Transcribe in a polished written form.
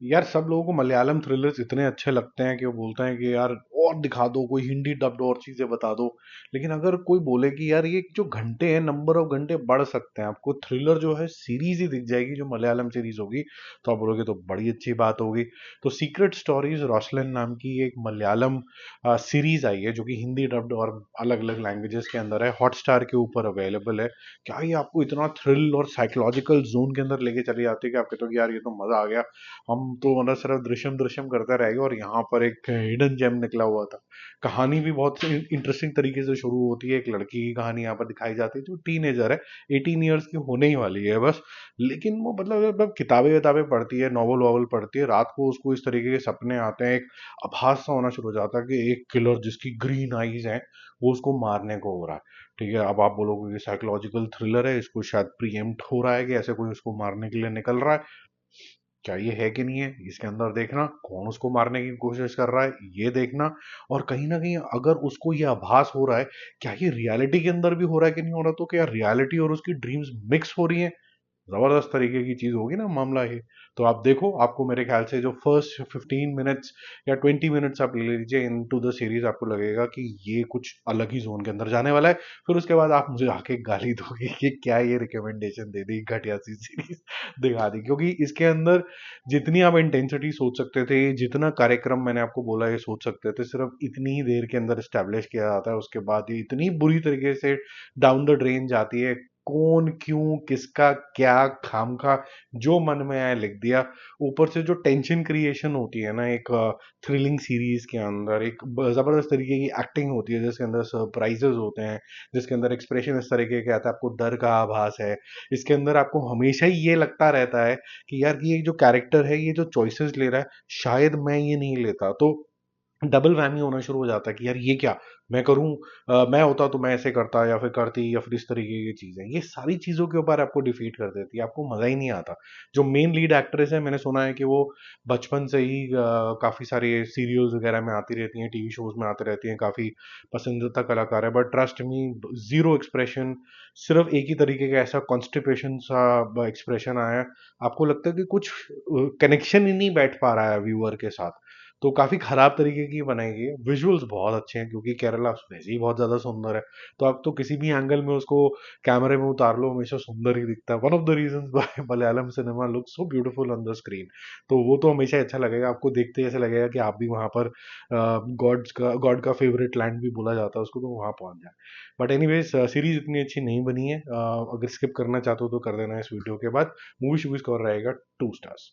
यार सब लोगों को मलयालम थ्रिलर्स इतने अच्छे लगते हैं कि वो बोलते हैं कि यार और दिखा दो, कोई हिंदी डब्ड और चीजें बता दो। लेकिन अगर कोई बोले कि यार ये जो घंटे हैं, नंबर ऑफ घंटे बढ़ सकते हैं, आपको थ्रिलर जो है सीरीज ही दिख जाएगी जो मलयालम सीरीज होगी, तो आप बोलोगे तो बड़ी अच्छी बात होगी। तो सीक्रेट स्टोरीज रॉसलिन नाम की एक मलयालम सीरीज आई है जो कि हिंदी डब्ड और अलग अलग लैंग्वेजेस के अंदर है, हॉटस्टार के ऊपर अवेलेबल है। क्या ये आपको इतना थ्रिल और साइकोलॉजिकल जोन के अंदर लेके चली जाती है कि आप कहते हो कि यार ये तो मजा आ गया, हम तो मतलब सिर्फ दृश्यम दृश्यम करते रह गए और यहाँ पर एक हिडन जेम निकला हुआ था। कहानी भी बहुत इंटरेस्टिंग तरीके से शुरू होती है। एक लड़की की कहानी यहाँ पर दिखाई जाती है जो टीनेजर है, 18 ईयर्स की होने ही वाली है बस। लेकिन वो मतलब किताबें विताबें पढ़ती है, नॉवल वॉवल पढ़ती है, रात को उसको इस तरीके के सपने आते हैं, एक आभास सा होना शुरू हो जाता है कि एक किलर जिसकी ग्रीन आईज है वो उसको मारने को हो रहा है। ठीक है, अब आप बोलोगे कि साइकोलॉजिकल थ्रिलर है, इसको शायद प्रीएम्प्ट हो रहा है कि ऐसे कोई उसको मारने के लिए निकल रहा है। क्या ये है कि नहीं है, इसके अंदर देखना कौन उसको मारने की कोशिश कर रहा है ये देखना। और कहीं ना कहीं अगर उसको ये आभास हो रहा है, क्या ये रियलिटी के अंदर भी हो रहा है कि नहीं हो रहा, तो क्या रियलिटी और उसकी ड्रीम्स मिक्स हो रही हैं, जबरदस्त तरीके की चीज होगी ना मामला ये। तो आप देखो, आपको मेरे ख्याल से जो फर्स्ट 15 मिनट्स या 20 मिनट्स आप ले लीजिए इन टू द सीरीज, आपको लगेगा कि ये कुछ अलग ही जोन के अंदर जाने वाला है। फिर उसके बाद आप मुझे आके गाली दोगे कि क्या ये रिकमेंडेशन दे दी, घटिया सी सीरीज दिखा दी। क्योंकि इसके अंदर जितनी आप इंटेंसिटी सोच सकते थे, जितना कार्यक्रम मैंने आपको बोला ये सोच सकते थे, सिर्फ इतनी ही देर के अंदर स्टैब्लिश किया जाता है। उसके बाद ये इतनी बुरी तरीके से डाउन द ड्रेन जाती है, कौन क्यों किसका क्या खामखा जो मन में आया लिख दिया। ऊपर से जो टेंशन क्रिएशन होती है ना एक थ्रिलिंग सीरीज के अंदर, एक जबरदस्त तरीके की एक्टिंग होती है जिसके अंदर सरप्राइजेस होते हैं, जिसके अंदर एक्सप्रेशन इस तरीके के आता है, आपको डर का आभास है। इसके अंदर आपको हमेशा ही ये लगता रहता है कि यार ये जो कैरेक्टर है, ये जो चॉइसेस ले रहा है, शायद मैं ये नहीं लेता। तो डबल वैमी होना शुरू हो जाता है कि यार ये क्या मैं करूं, मैं होता तो मैं ऐसे करता या फिर करती, या फिर इस तरीके की चीजें, ये सारी चीजों के ऊपर आपको डिफीट कर देती है, आपको मजा ही नहीं आता। जो मेन लीड एक्ट्रेस है, मैंने सुना है कि वो बचपन से ही काफी सारे सीरियल्स वगैरह में आती रहती हैं, टीवी शोज में आती रहती हैं, काफी पसंदीदा कलाकार है। But trust me, zero expression, सिर्फ एक ही तरीके का ऐसा कॉन्स्टिपेशन सा एक्सप्रेशन आया है, आपको लगता है कि कुछ कनेक्शन ही नहीं बैठ पा रहा है व्यूअर के साथ। तो काफी खराब तरीके की बनाई गई है। विजुअल्स बहुत अच्छे हैं क्योंकि केरला वैसे ही बहुत ज्यादा सुंदर है, तो आप तो किसी भी एंगल में उसको कैमरे में उतार लो हमेशा सुंदर ही दिखता है। One of the reasons why Malayalam cinema look so beautiful on the screen. तो वो तो हमेशा अच्छा लगेगा आपको, देखते ही ऐसा लगेगा कि आप भी वहां पर गॉड का फेवरेट लैंड भी बोला जाता है उसको, तो वहां पहुंच जाए। बट एनीवेज, सीरीज इतनी अच्छी नहीं बनी है। अगर स्किप करना चाहते हो तो कर देना इस वीडियो के बाद। मूवी शूवीज कवर रहेगा 2 स्टार्स।